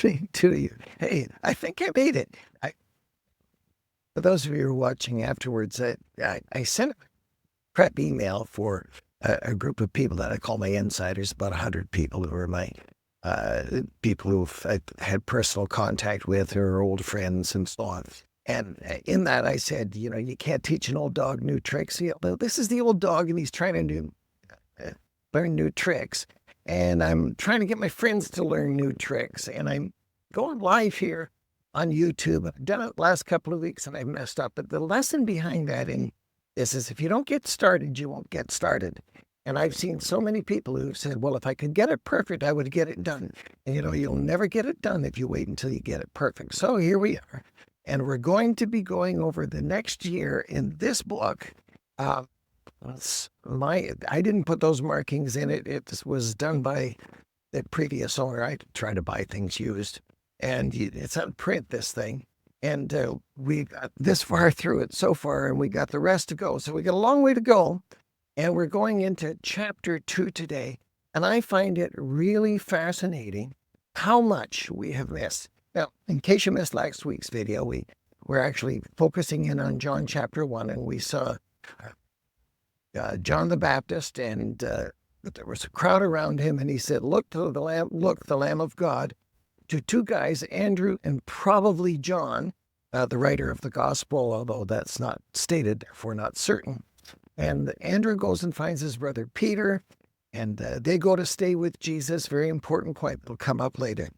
morning to you. Hey, I think I made it. For those of you who are watching afterwards, I sent a prep email for a group of people that I call my insiders, about 100 people who are my people who've had personal contact with or are old friends and so on. And in that, I said, you can't teach an old dog new tricks. This is the old dog, and he's trying to learn new tricks. And I'm trying to get my friends to learn new tricks. And I'm going live here on YouTube. I've done it the last couple of weeks, and I've messed up. But the lesson behind that is if you don't get started, you won't get started. And I've seen so many people who've said, well, if I could get it perfect, I would get it done. And, you'll never get it done if you wait until you get it perfect. So here we are. And we're going to be going over the next year in this book. I didn't put those markings in it. It was done by the previous owner. I try to buy things used. And it's on print, this thing. And we got this far through it so far, and we got the rest to go. So we got a long way to go. And we're going into chapter 2 today. And I find it really fascinating how much we have missed. Now, in case you missed last week's video, we're actually focusing in on John chapter 1, and we saw John the Baptist, and there was a crowd around him, and he said, look, the Lamb of God, to two guys, Andrew and probably John, the writer of the gospel, although that's not stated, therefore not certain. And Andrew goes and finds his brother Peter, and they go to stay with Jesus. Very important point that'll come up later.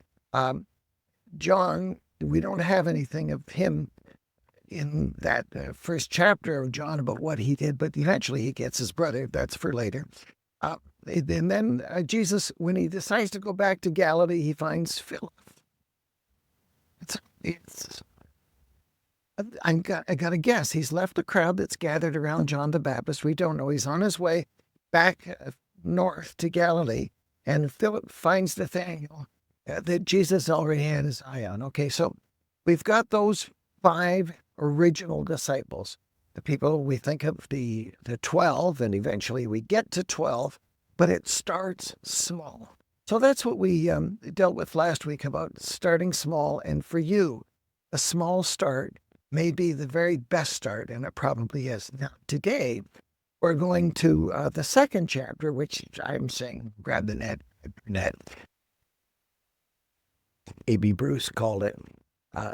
John, we don't have anything of him in that first chapter of John about what he did, but eventually he gets his brother. That's for later. And then Jesus, when he decides to go back to Galilee, he finds Philip. I got to guess. He's left the crowd that's gathered around John the Baptist. We don't know. He's on his way back north to Galilee, and Philip finds Nathanael that Jesus already had his eye on. Okay, so we've got those 5 original disciples, the people we think of the 12, and eventually we get to 12, but it starts small. So that's what we dealt with last week about starting small, and for you, a small start may be the very best start, and it probably is. Now, today, we're going to the second chapter, which I'm saying, grab the net. A.B. Bruce called it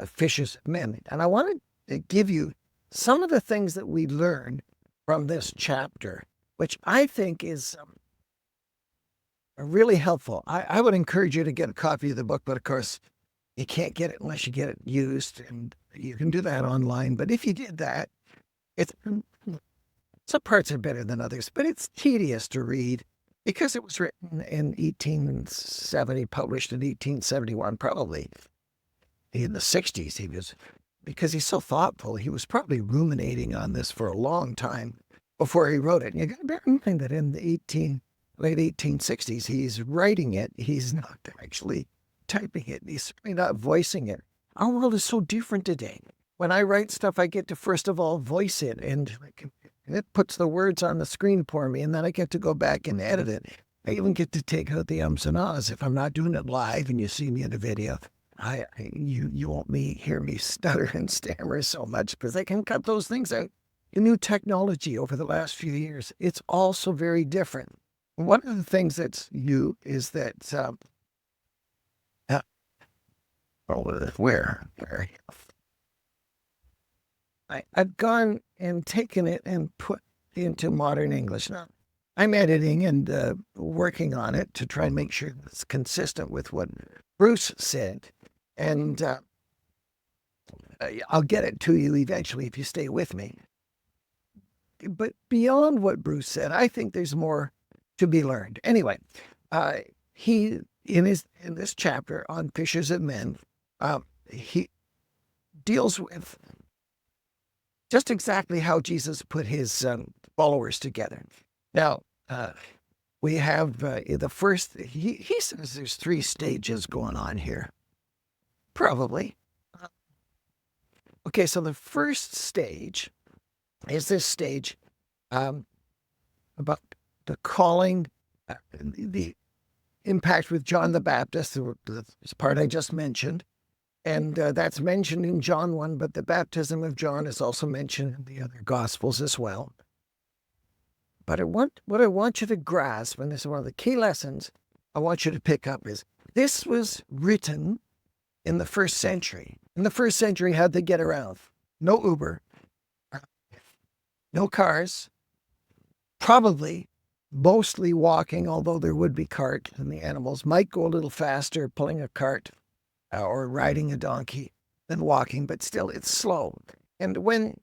Fishers of Men. And I want to give you some of the things that we learned from this chapter, which I think is really helpful. I would encourage you to get a copy of the book, but of course, you can't get it unless you get it used, and you can do that online. But if you did that, some parts are better than others, but it's tedious to read. Because it was written in 1870, published in 1871, probably in the 60s, because he's so thoughtful, he was probably ruminating on this for a long time before he wrote it. And you got to bear in mind that in the late 1860s, he's writing it. He's not actually typing it. He's certainly not voicing it. Our world is so different today. When I write stuff, I get to, first of all, voice it, and it puts the words on the screen for me, and then I get to go back and edit it. I even get to take out the ums and ahs. If I'm not doing it live and you see me in a video, you won't hear me stutter and stammer so much, because I can cut those things out. The new technology over the last few years, it's also very different. One of the things that's new is that, I've gone and taken it and put into modern English. Now, I'm editing and working on it to try and make sure it's consistent with what Bruce said. And I'll get it to you eventually if you stay with me. But beyond what Bruce said, I think there's more to be learned. Anyway, he, in this chapter on Fishers of Men, he deals with just exactly how Jesus put his followers together. Now, we have the first, he says there's 3 stages going on here. Probably. Okay, so the first stage is this stage about the calling, the impact with John the Baptist, the part I just mentioned. And that's mentioned in John 1, but the baptism of John is also mentioned in the other Gospels as well. But what I want you to grasp, and this is one of the key lessons I want you to pick up, is this was written in the first century. In the first century, how'd they get around? No Uber, no cars, probably mostly walking, although there would be cart, and the animals might go a little faster pulling a cart or riding a donkey than walking, but still it's slow. And when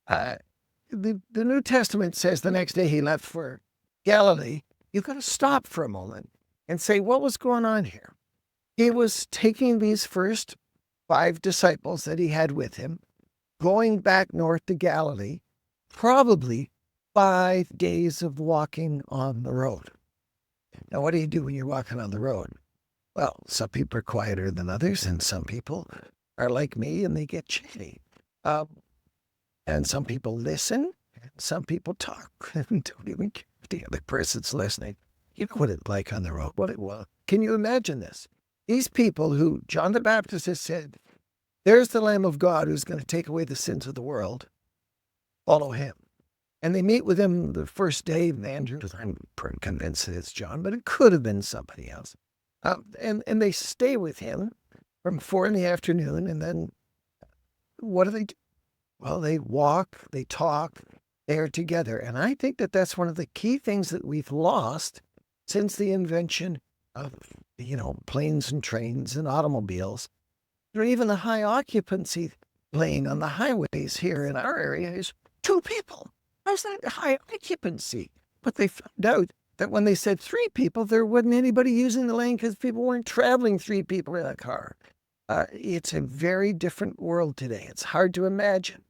the New Testament says the next day he left for Galilee, you've got to stop for a moment and say, what was going on here? He was taking these first 5 disciples that he had with him, going back north to Galilee, probably 5 days of walking on the road. Now, what do you do when you're walking on the road? Well, some people are quieter than others, and some people are like me and they get chatty. And some people listen, and some people talk and don't even care if the other person's listening. You know what it's like on the road. Can you imagine this? These people who John the Baptist has said, there's the Lamb of God who's going to take away the sins of the world. Follow him. And they meet with him the first day, and Andrew, I'm pretty convinced that it's John, but it could have been somebody else. And they stay with him from 4 PM, and then what do? Well, they walk, they talk, they're together. And I think that that's one of the key things that we've lost since the invention of, planes and trains and automobiles, or even the high occupancy plane on the highways here in our area is 2 people. How's that high occupancy? But they found out that when they said 3 people, there wasn't anybody using the lane because people weren't traveling 3 people in a car. It's a very different world today. It's hard to imagine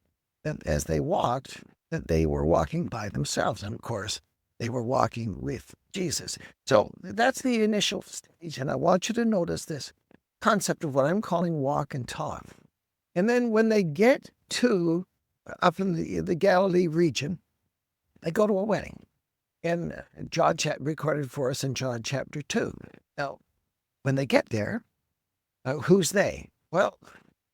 that as they walked, that they were walking by themselves. And of course, they were walking with Jesus. So that's the initial stage. And I want you to notice this concept of what I'm calling walk and talk. And then when they get to up in the Galilee region, they go to a wedding. And John recorded for us in John chapter 2. Now, when they get there, who's they? Well,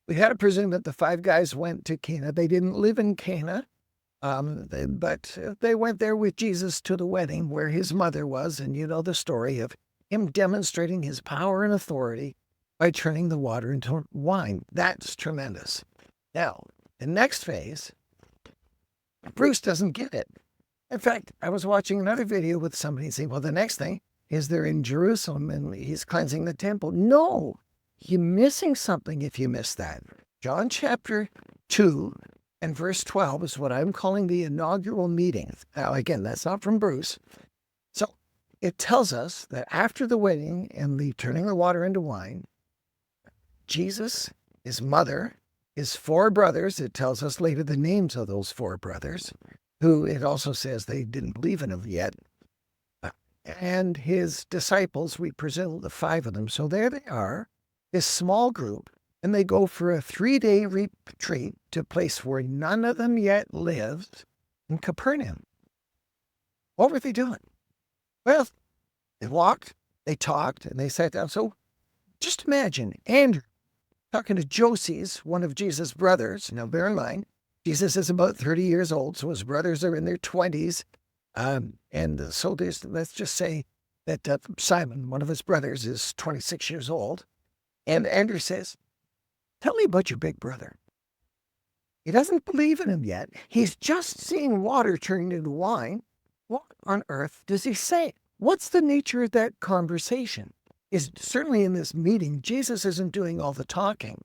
we had to presume that the 5 guys went to Cana. They didn't live in Cana, but they went there with Jesus to the wedding where his mother was. And you know the story of him demonstrating his power and authority by turning the water into wine. That's tremendous. Now, the next phase, Bruce doesn't get it. In fact, I was watching another video with somebody saying, well, the next thing is they're in Jerusalem and he's cleansing the temple. No, you're missing something if you miss that. John chapter 2 and verse 12 is what I'm calling the inaugural meeting. Now, again, that's not from Bruce. So it tells us that after the wedding and the turning the water into wine, Jesus, his mother, his 4 brothers, it tells us later the names of those 4 brothers, who it also says they didn't believe in him yet, and his disciples, we presume the 5 of them. So there they are, this small group, and they go for a 3-day retreat to a place where none of them yet lived, in Capernaum. What were they doing? Well, they walked, they talked, and they sat down. So just imagine Andrew talking to Joses, one of Jesus' brothers. Now bear in mind, Jesus is about 30 years old, so his brothers are in their 20s. And so let's just say that Simon, one of his brothers, is 26 years old. And Andrew says, tell me about your big brother. He doesn't believe in him yet. He's just seeing water turning into wine. What on earth does he say? What's the nature of that conversation? Certainly in this meeting, Jesus isn't doing all the talking,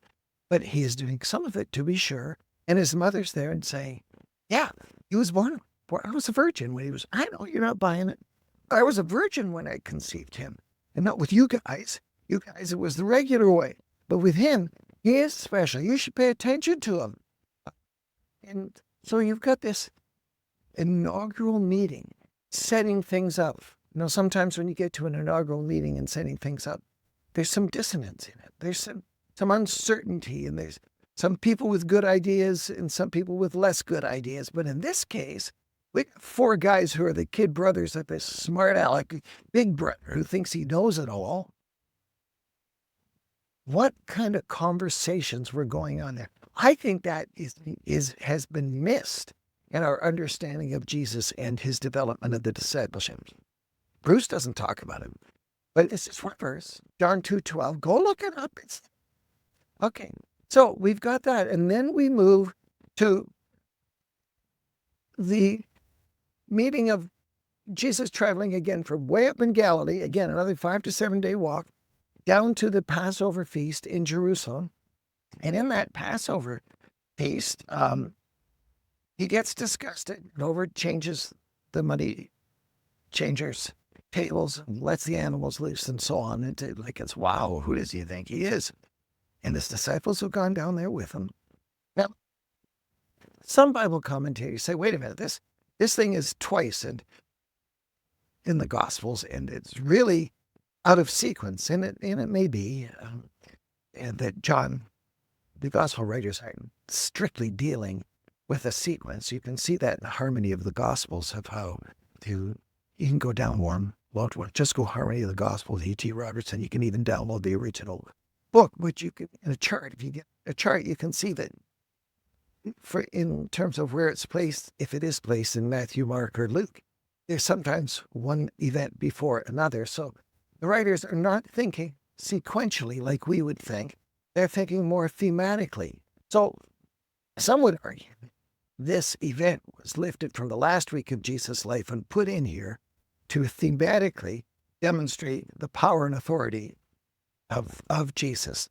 but he is doing some of it, to be sure. And his mother's there and saying, yeah, he was born. I was a virgin when he was. I know you're not buying it. I was a virgin when I conceived him. And not with you guys. You guys, it was the regular way. But with him, he is special. You should pay attention to him. And so you've got this inaugural meeting, setting things up. Sometimes when you get to an inaugural meeting and setting things up, there's some dissonance in it. There's some uncertainty, and there's some people with good ideas and some people with less good ideas. But in this case, We got four guys who are the kid brothers of this smart aleck big brother who thinks he knows it all. What kind of conversations were going on there? I think that has been missed in our understanding of Jesus and his development of the discipleship. Bruce doesn't talk about it, but this is one verse, John 2:12. Go look it up. Okay, so we've got that, and then we move to the meeting of Jesus traveling again from way up in Galilee, again, another 5 to 7 day walk, down to the Passover feast in Jerusalem. And in that Passover feast, he gets disgusted and overchanges the money changers' tables and lets the animals loose and so on. And it's, wow, who does he think he is? And his disciples have gone down there with him. Now, some Bible commentators say, wait a minute, this thing is twice in the Gospels, and it's really out of sequence. And it may be and that John, the Gospel writers, aren't strictly dealing with a sequence. You can see that in the harmony of the Gospels of how you can go down one. Well, just go Harmony of the Gospels, E.T. Robertson. You can even download the original book, which you can, in a chart, if you get a chart, you can see that in terms of where it's placed, if it is placed in Matthew, Mark, or Luke, there's sometimes one event before another. So the writers are not thinking sequentially like we would think. They're thinking more thematically. So some would argue this event was lifted from the last week of Jesus' life and put in here to thematically demonstrate the power and authority of Jesus.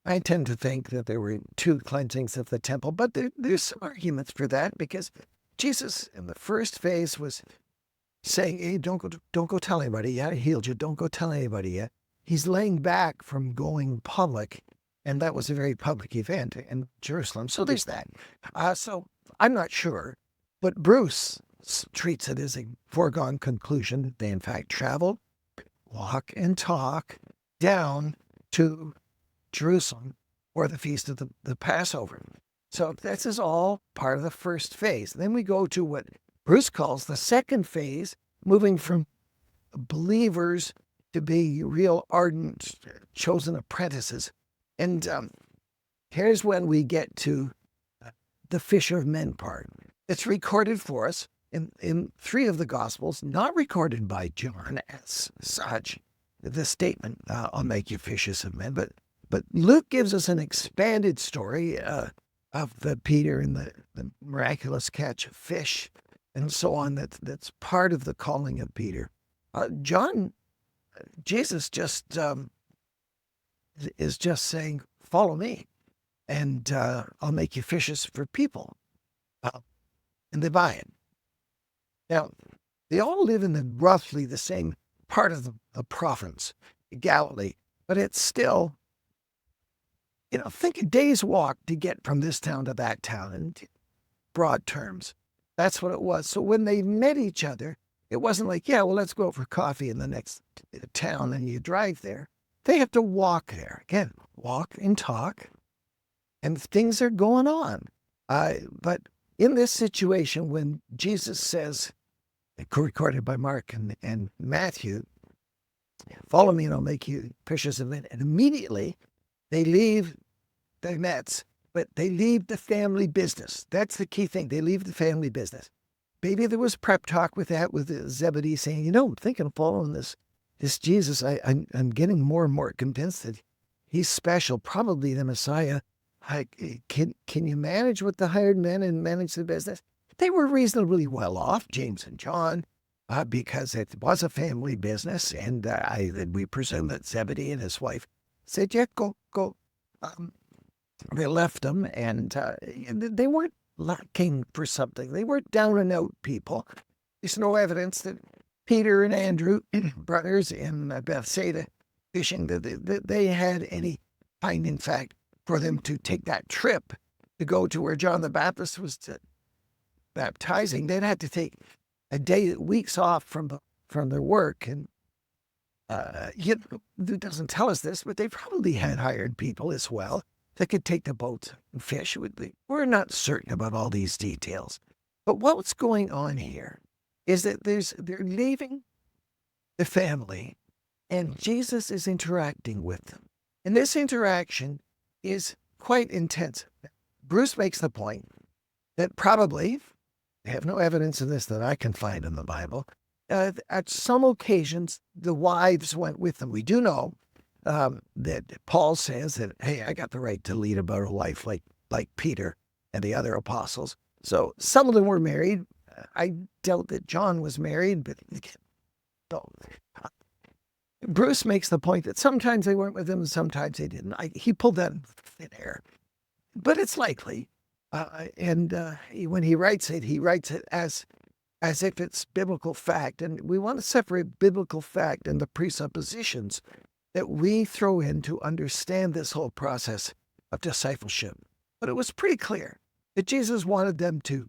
I tend to think that there were two cleansings of the temple, but there's some arguments for that, because Jesus in the first phase was saying, hey, don't go tell anybody yet. I healed you. Don't go tell anybody yet. He's laying back from going public, and that was a very public event in Jerusalem. So there's that. So I'm not sure, but Bruce treats it as a foregone conclusion that they in fact traveled, walk and talk down to Jerusalem for the feast of the Passover. So this is all part of the first phase. Then we go to what Bruce calls the second phase, moving from believers to be real ardent, chosen apprentices. And here's when we get to the fisher of men part. It's recorded for us in three of the Gospels, not recorded by John as such, the statement, I'll make you fishers of men. But Luke gives us an expanded story of the Peter and the miraculous catch of fish and so on. That's part of the calling of Peter. Jesus just is just saying, follow me, and I'll make you fishers for people. And they buy it. Now, they all live in roughly the same part of the province, Galilee, but it's still, think a day's walk to get from this town to that town in broad terms. That's what it was. So when they met each other, it wasn't like, yeah, well, let's go for coffee in the next town and you drive there. They have to walk there. Again, walk and talk, and things are going on. But in this situation, when Jesus says, recorded by Mark and Matthew, follow me and I'll make you fishers of men. And immediately they leave their nets, but they leave the family business. That's the key thing. They leave the family business. Maybe there was prep talk with Zebedee saying, I'm thinking of following this Jesus. I'm getting more and more convinced that he's special, probably the Messiah. Can you manage with the hired men and manage the business? They were reasonably well off, James and John, because it was a family business, and we presume that Zebedee and his wife said, yeah, go. They left them, and they weren't lacking for something. They were down and out people. There's no evidence that Peter and Andrew, brothers in Bethsaida, fishing, that they had any time, in fact, for them to take that trip to go to where John the Baptist was baptizing. They'd had to take a day, weeks off from their work. And it doesn't tell us this, but they probably had hired people as well that could take the boats and fish. We're not certain about all these details. But what's going on here is that they're leaving the family and Jesus is interacting with them. And this interaction is quite intense. Bruce makes the point that probably, I have no evidence of this that I can find in the Bible, at some occasions, the wives went with them. We do know that Paul says that, hey, I got the right to lead a better life like Peter and the other apostles. So some of them were married. I doubt that John was married, but so, Bruce makes the point that sometimes they weren't with him and sometimes they didn't. He pulled that in thin air, but it's likely. When he writes it as if it's biblical fact. And we want to separate biblical fact and the presuppositions that we throw in to understand this whole process of discipleship. But it was pretty clear that Jesus wanted them to,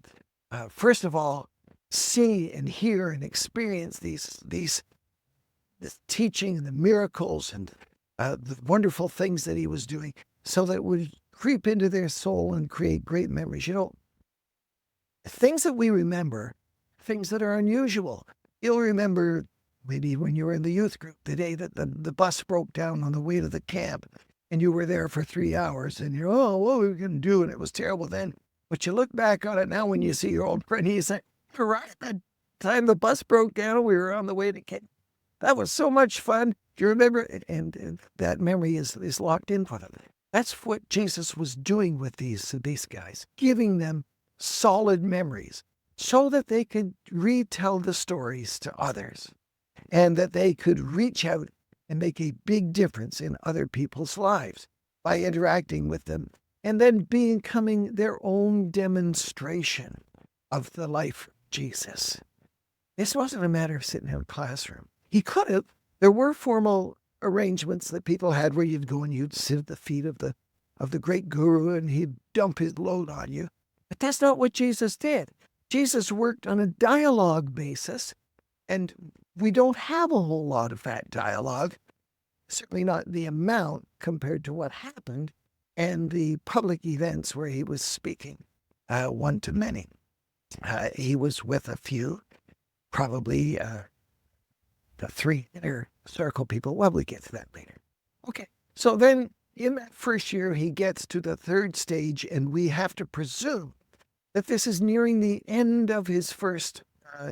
first of all, see and hear and experience this teaching and the miracles and the wonderful things that he was doing so that it would creep into their soul and create great memories. You know, things that we remember, things that are unusual. You'll remember maybe when you were in the youth group, the day that the bus broke down on the way to the camp and you were there for 3 hours and you're, oh, what were we going to do? And it was terrible then. But you look back on it now when you see your old friend, you say, right at that time the bus broke down, we were on the way to camp. That was so much fun. Do you remember? And that memory is locked in for them. That's what Jesus was doing with these guys, giving them solid memories so that they could retell the stories to others and that they could reach out and make a big difference in other people's lives by interacting with them and then becoming their own demonstration of the life of Jesus. This wasn't a matter of sitting in a classroom. He could have. There were formal arrangements that people had where you'd go and you'd sit at the feet of the great guru and he'd dump his load on you. But that's not what Jesus did. Jesus worked on a dialogue basis, and we don't have a whole lot of that dialogue, certainly not the amount compared to what happened and the public events where he was speaking one to many. He was with a few, probably the 3 inner circle people. Well, we get to that later. Okay, so then in that first year, he gets to the third stage, and we have to presume that this is nearing the end of his first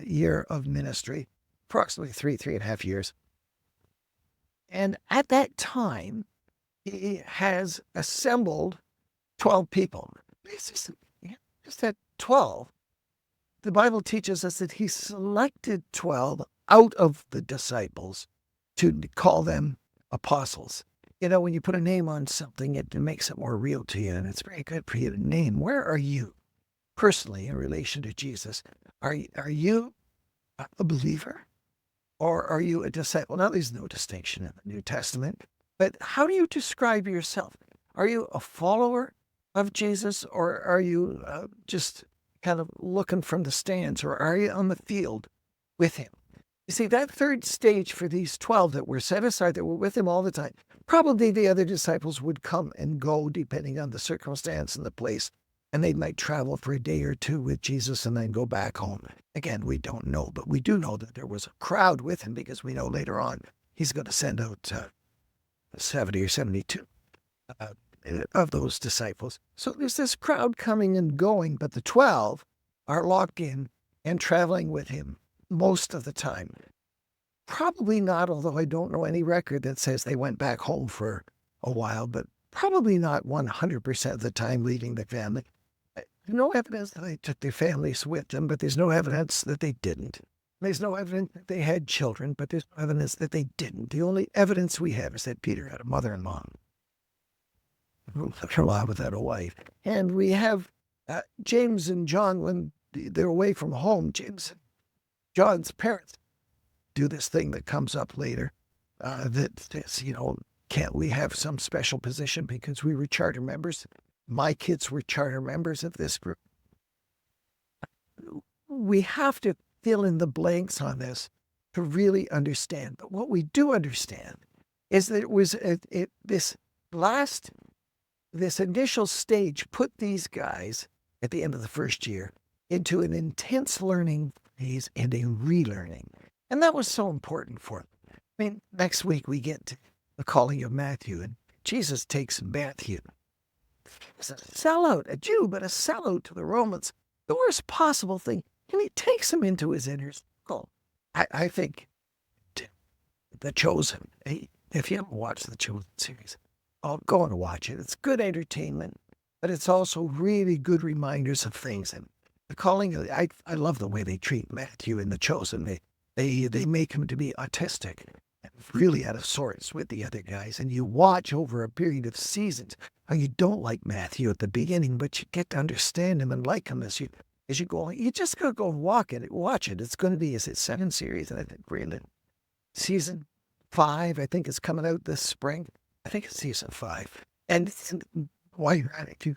year of ministry, approximately 3.5 years. And at that time, he has assembled 12 people. It's just at 12. The Bible teaches us that he selected 12 out of the disciples to call them apostles. You know, when you put a name on something, it makes it more real to you, and it's very good for you to name. Where are you personally in relation to Jesus? Are you a believer or are you a disciple? Now, there's no distinction in the New Testament, but how do you describe yourself? Are you a follower of Jesus or are you just kind of looking from the stands, or are you on the field with him? You see, that third stage for these 12 that were set aside, that were with him all the time, probably the other disciples would come and go depending on the circumstance and the place, and they might travel for a day or two with Jesus and then go back home. Again, we don't know, but we do know that there was a crowd with him because we know later on he's going to send out 70 or 72 of those disciples. So there's this crowd coming and going, but the 12 are locked in and traveling with him most of the time. Probably not, although I don't know any record that says they went back home for a while, but probably not 100% of the time leaving the family. There's no evidence that they took their families with them, but there's no evidence that they didn't. There's no evidence that they had children, but there's no evidence that they didn't. The only evidence we have is that Peter had a mother-in-law. Mother-in-law without a wife. And we have James and John, when they're away from home, James and John's parents do this thing that comes up later that says, can't we have some special position because we were charter members? My kids were charter members of this group. We have to fill in the blanks on this to really understand. But what we do understand is that it was this initial stage put these guys at the end of the first year into an intense learning phase and a relearning. And that was so important for them. I mean, next week we get to the calling of Matthew, and Jesus takes Matthew as a sellout, a Jew, but a sellout to the Romans, the worst possible thing, and he takes him into his inner circle. I think The Chosen, if you haven't watched the Chosen series, I'll go and watch it. It's good entertainment, but it's also really good reminders of things. And the calling, I love the way they treat Matthew in The Chosen. They make him to be autistic and really out of sorts with the other guys. And you watch over a period of seasons how you don't like Matthew at the beginning, but you get to understand him and like him as you go. You just gotta go and watch it. It's going to be, is it 7 series? And I think we're in season 5. I think it's coming out this spring. I think it's season 5. And while you're at it, you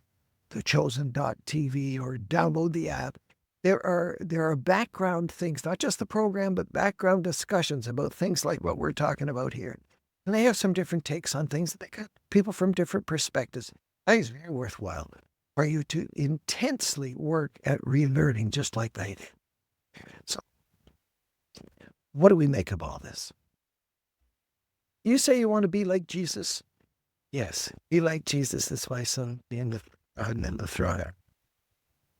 thechosen.tv or download the app. There are background things, not just the program, but background discussions about things like what we're talking about here. And they have some different takes on things. They got people from different perspectives. I think it's very worthwhile for you to intensely work at relearning just like they did. So, what do we make of all this? You say you want to be like Jesus? Yes, be like Jesus. That's why some in the throne.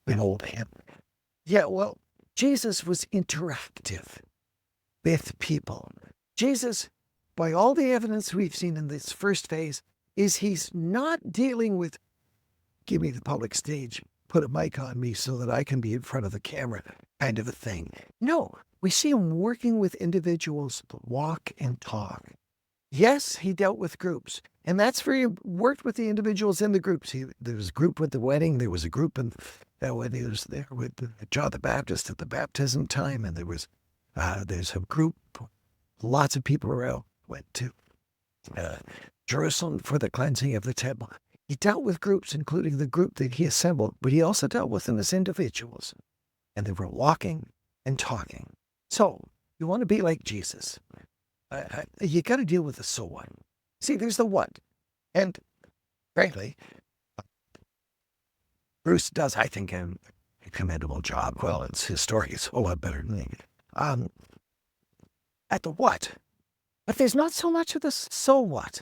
Behold him. Yeah, well, Jesus was interactive with people. Jesus, by all the evidence we've seen in this first phase, is he's not dealing with, give me the public stage, put a mic on me so that I can be in front of the camera kind of a thing. No, we see him working with individuals to walk and talk. Yes, he dealt with groups, and that's where he worked with the individuals in the groups. There was a group with the wedding. There was a group when he was there with John the Baptist at the baptism time, and there's a group. Lots of people around went to Jerusalem for the cleansing of the temple. He dealt with groups, including the group that he assembled, but he also dealt with them as individuals, and they were walking and talking. So you want to be like Jesus. You got to deal with the so what. See, there's the what. And frankly, Bruce does, I think, a commendable job. Well, his story is a lot better than me. At the what. But there's not so much of the so what.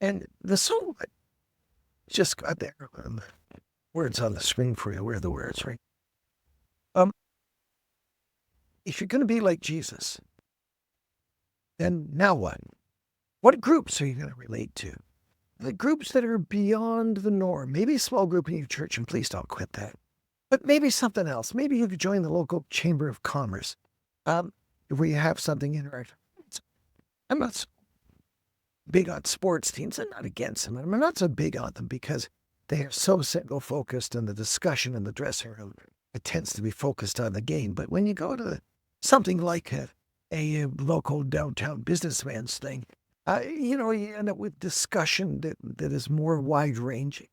And the so what just got there. Words on the screen for you. Where are the words, right? If you're going to be like Jesus, then now what? What groups are you going to relate to? The groups that are beyond the norm. Maybe a small group in your church, and please don't quit that. But maybe something else. Maybe you could join the local chamber of commerce, where you have something interactive. I'm not so big on sports teams. I'm not against them. I'm not so big on them because they are so single-focused, and the discussion in the dressing room, it tends to be focused on the game. But when you go to something like a local downtown businessman's thing, you end up with discussion that is more wide-ranging.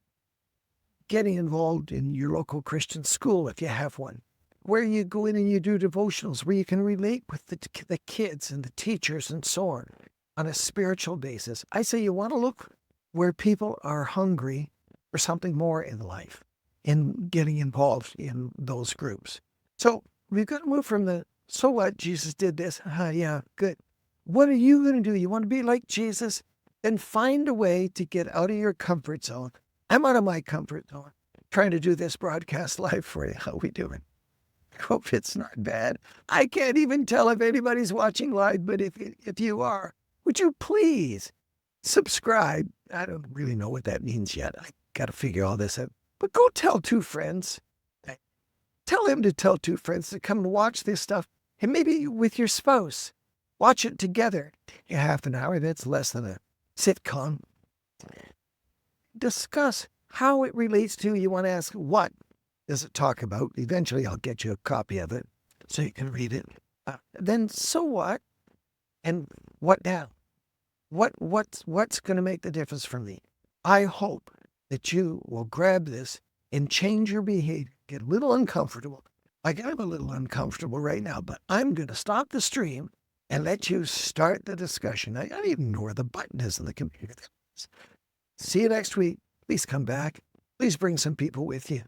Getting involved in your local Christian school, if you have one, where you go in and you do devotionals, where you can relate with the kids and the teachers and so on a spiritual basis. I say you want to look where people are hungry for something more in life, in getting involved in those groups. So we've got to move from the, so what, Jesus did this. Yeah, good. What are you going to do? You want to be like Jesus? Then find a way to get out of your comfort zone. I'm out of my comfort zone, trying to do this broadcast live for you. How we doing? Hope it's not bad. I can't even tell if anybody's watching live, but if you are, would you please subscribe? I don't really know what that means yet. I got to figure all this out. But go tell 2 friends. Tell him to tell 2 friends to come and watch this stuff, and maybe with your spouse. Watch it together. Half an hour, that's less than a sitcom. Discuss how it relates to, you want to ask, what does it talk about? Eventually, I'll get you a copy of it so you can read it. Then, so what? And what now? What's going to make the difference for me? I hope that you will grab this and change your behavior. Get a little uncomfortable. Like I'm a little uncomfortable right now, but I'm going to stop the stream and let you start the discussion. I don't even know where the button is on the computer. See you next week. Please come back. Please bring some people with you.